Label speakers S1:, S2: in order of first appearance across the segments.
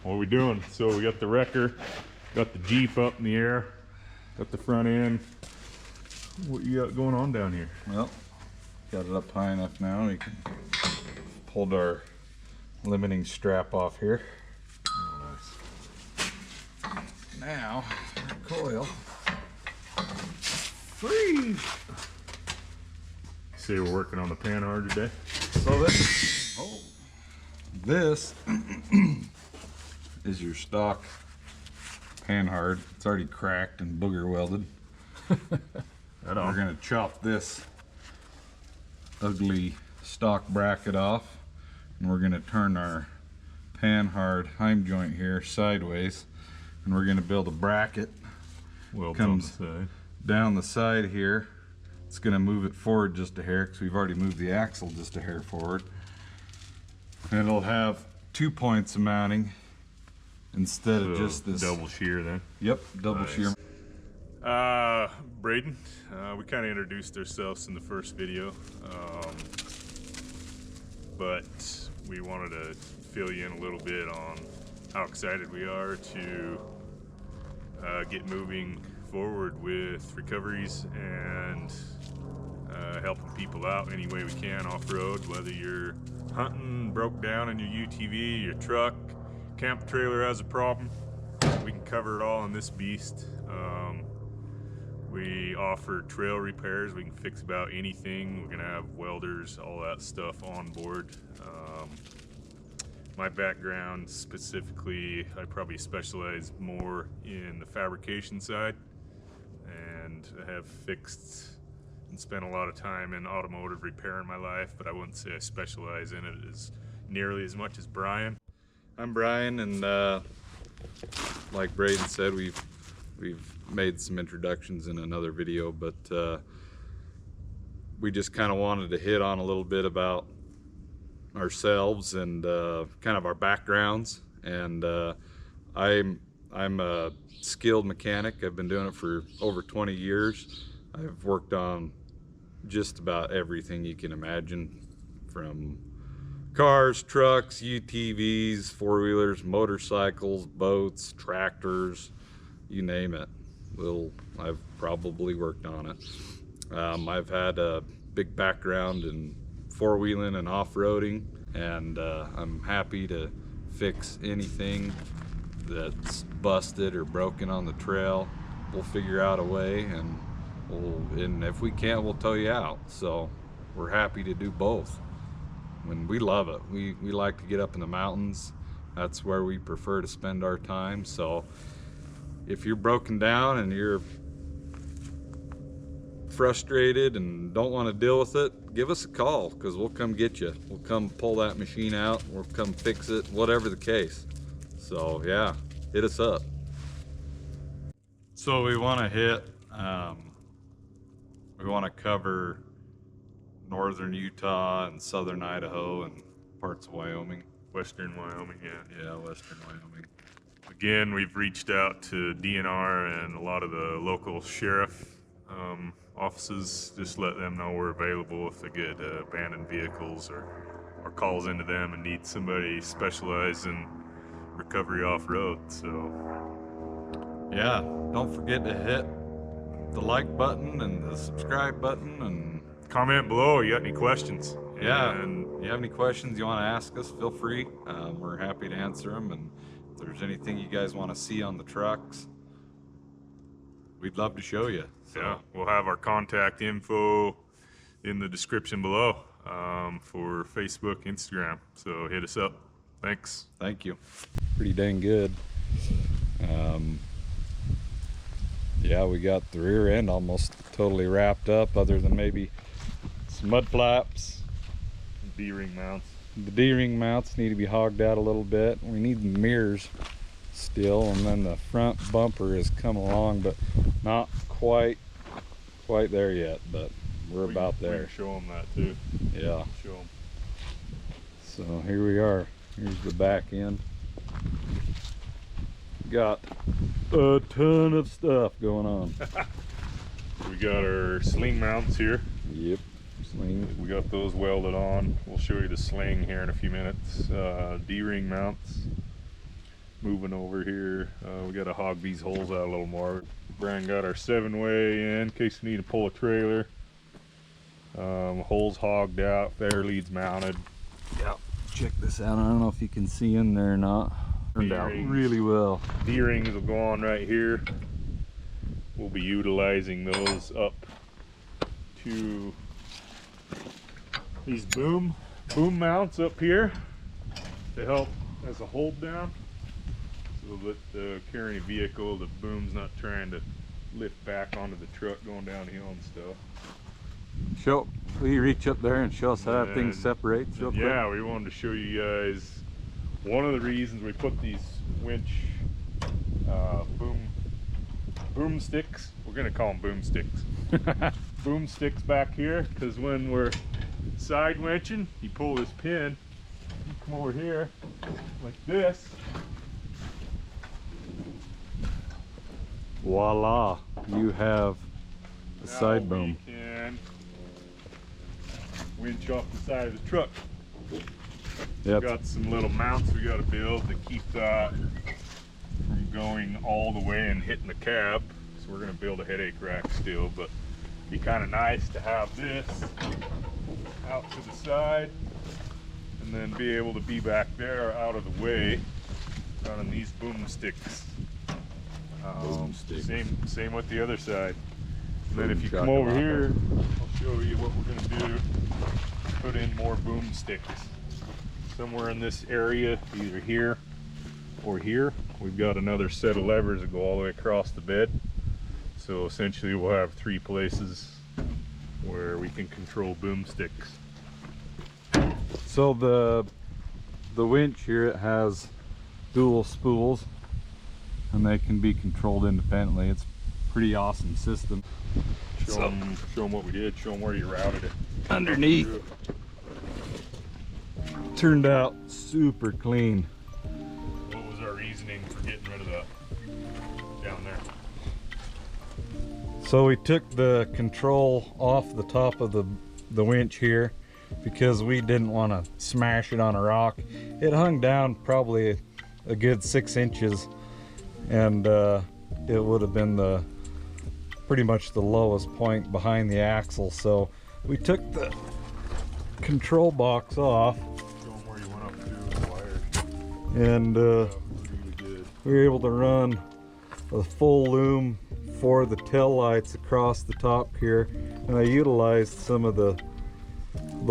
S1: what are we doing? So we got the wrecker, got the Jeep up in the air, got the front end. What you got going on down here?
S2: Well, got it up high enough now. We can pulled our limiting strap off here.
S1: Oh, nice.
S2: Now, our coil free.
S1: Say we're working on the panhard today.
S2: So this is your stock panhard. It's already cracked and booger welded. We're gonna chop this ugly stock bracket off, and we're gonna turn our panhard heim joint here sideways, and we're gonna build a bracket. Comes down the side here. It's gonna move it forward just a hair because we've already moved the axle just a hair forward. And it'll have 2 points of mounting instead of just this
S1: double shear then.
S2: Yep, double shear.
S1: Braden, we kind of introduced ourselves in the first video, but we wanted to fill you in a little bit on how excited we are to get moving forward with recoveries and helping people out any way we can off-road, whether you're hunting, broke down in your UTV, your truck, camp trailer has a problem. We can cover it all in this beast. We offer trail repairs. We can fix about anything. We're gonna have welders, all that stuff on board. My background specifically, I probably specialize more in the fabrication side, and I have fixed and spent a lot of time in automotive repair in my life, but I wouldn't say I specialize in it as nearly as much as Brian.
S2: I'm Brian, and like Braden said, we've made some introductions in another video, but we just kind of wanted to hit on a little bit about ourselves and kind of our backgrounds. And I'm a skilled mechanic. I've been doing it for over 20 years. I've worked on just about everything you can imagine, from cars, trucks, UTVs, four-wheelers, motorcycles, boats, tractors, you name it. I've probably worked on it. I've had a big background in four-wheeling and off-roading, and I'm happy to fix anything that's busted or broken on the trail. We'll figure out a way, and if we can't, we'll tow you out. So we're happy to do both. We love it. We like to get up in the mountains. That's where we prefer to spend our time. So if you're broken down and you're frustrated and don't want to deal with it, give us a call, because we'll come get you. We'll come pull that machine out. We'll come fix it, whatever the case. So yeah, hit us up. So we want to cover northern Utah and southern Idaho and parts of Wyoming.
S1: Western Wyoming, yeah.
S2: Yeah, western Wyoming.
S1: Again, we've reached out to DNR and a lot of the local sheriff offices. Just let them know we're available if they get abandoned vehicles or calls into them and need somebody specialized in recovery off-road. So
S2: yeah, don't forget to hit the like button and the subscribe button, and
S1: comment below. You got any questions?
S2: Yeah, and you have any questions you want to ask us, feel free. We're happy to answer them. And if there's anything you guys want to see on the trucks, we'd love to show you. So
S1: yeah, we'll have our contact info in the description below for Facebook, Instagram. So hit us up. Thanks.
S2: Thank you. Pretty dang good. Yeah, we got the rear end almost totally wrapped up, other than maybe some mud flaps.
S1: D-ring mounts.
S2: The D-ring mounts need to be hogged out a little bit. We need the mirrors still, and then the front bumper has come along, but not quite there yet, but we're about there.
S1: We can show them that too.
S2: Yeah.
S1: Show them.
S2: So here we are. Here's the back end. Got a ton of stuff going on.
S1: We got our sling mounts here.
S2: Yep, sling.
S1: We got those welded on. We'll show you the sling here in a few minutes. D-ring mounts. moving over here. We got to hog these holes out a little more. Brian got our 7-way in case we need to pull a trailer. Holes hogged out, fair leads mounted.
S2: Yep. Check this out. I don't know if you can see in there or not. Turned out really well.
S1: D-rings will go on right here. We'll be utilizing those up to these boom mounts up here to help as a hold down, so that the carrying vehicle, the boom's not trying to lift back onto the truck going downhill and stuff.
S2: Will you reach up there and show us how that thing separates real quick?
S1: Yeah, we wanted to show you guys one of the reasons we put these winch boom sticks. We're gonna call them boom sticks. Boom sticks back here, because when we're side winching, you pull this pin, you come over here like this.
S2: Voila, you have a side boom.
S1: We can winch off the side of the truck.
S2: Yep.
S1: We've got some little mounts we got to build to keep that from going all the way and hitting the cab. So we're going to build a headache rack still, but it'd be kind of nice to have this out to the side and then be able to be back there out of the way running these boom sticks. Same with the other side. And then if you come over here, I'll show you what we're going to do. Put in more boom sticks. Somewhere in this area, either here or here, we've got another set of levers that go all the way across the bed. So essentially we'll have 3 places where we can control boom sticks.
S2: So the winch here, it has dual spools and they can be controlled independently. It's a pretty awesome system.
S1: Show them what we did, show them where you routed it.
S2: Underneath. Turned out super clean.
S1: What was our reasoning for getting rid of that down there?
S2: So we took the control off the top of the winch here because we didn't want to smash it on a rock. It hung down probably a good 6 inches, and it would have been pretty much the lowest point behind the axle. So we took the control box off, and we were able to run a full loom for the tail lights across the top here, and I utilized some of the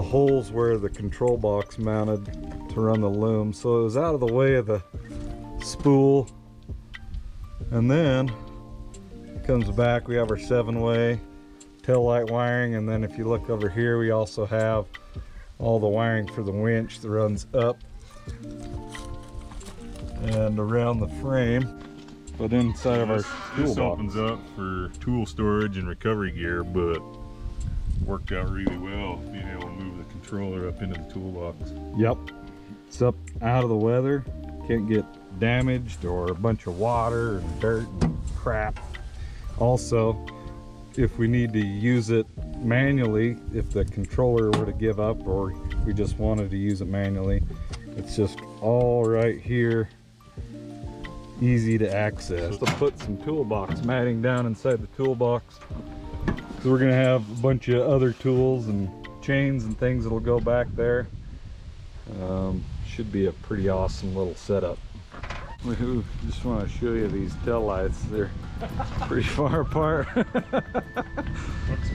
S2: holes where the control box mounted to run the loom, so it was out of the way of the spool. And then it comes back, we have our 7-way tail light wiring, and then if you look over here, we also have all the wiring for the winch that runs up and around the frame, but inside of our toolbox.
S1: This opens up for tool storage and recovery gear, but worked out really well being able to move the controller up into the toolbox.
S2: Yep, it's up out of the weather, can't get damaged or a bunch of water and dirt and crap. Also, if we need to use it manually, if the controller were to give up or we just wanted to use it manually, it's just all right here, easy to access. To put some toolbox matting down inside the toolbox, so we're gonna have a bunch of other tools and chains and things that'll go back there. Should be a pretty awesome little setup. We just want to show you these tail lights. They're pretty far apart.
S1: Looks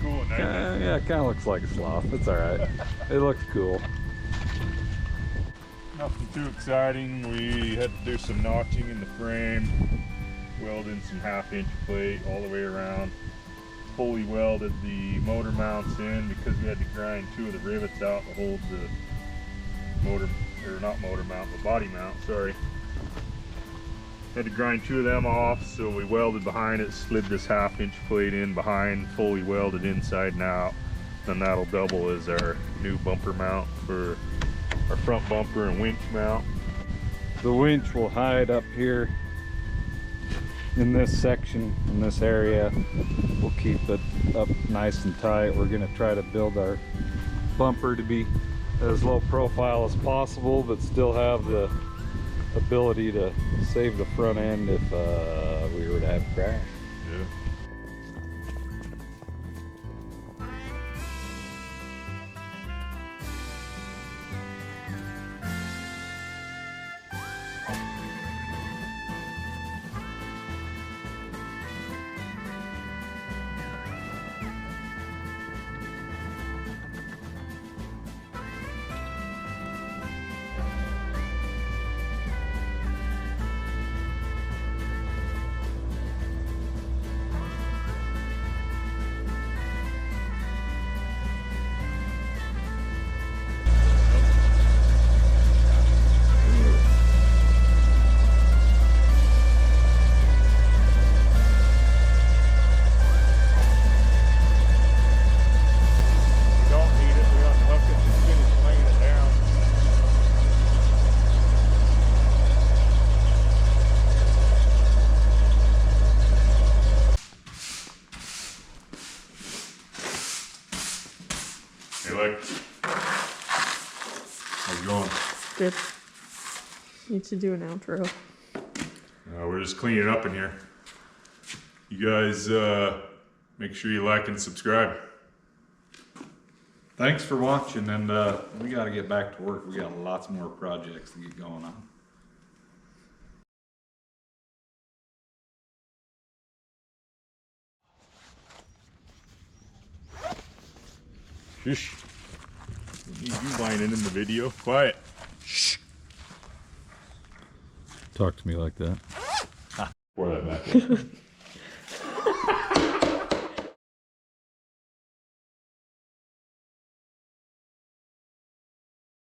S1: cool at night.
S2: Yeah, it kind of looks like a sloth. It's all right. It looks cool.
S1: Nothing too exciting. We had to do some notching in the frame, weld in some 1/2-inch plate all the way around, fully welded the motor mounts in because we had to grind 2 of the rivets out to hold the motor, or not motor mount, but body mount, sorry. Had to grind 2 of them off, so we welded behind it, slid this 1/2-inch plate in behind, fully welded inside and out. Then that'll double as our new bumper mount for our front bumper and winch mount.
S2: The winch will hide up here in this section, in this area. We'll keep it up nice and tight. We're gonna try to build our bumper to be as low profile as possible, but still have the ability to save the front end if we were to have a crash.
S1: Yeah. Hey, look. How's it going?
S3: Good. Need to do an outro.
S1: We're just cleaning up in here. You guys make sure you like and subscribe.
S2: Thanks for watching, and we got to get back to work. We got lots more projects to get going on.
S1: Shush. Don't need you whining in the video. Quiet. Shh.
S2: Talk to me like that.
S1: Pour that back in.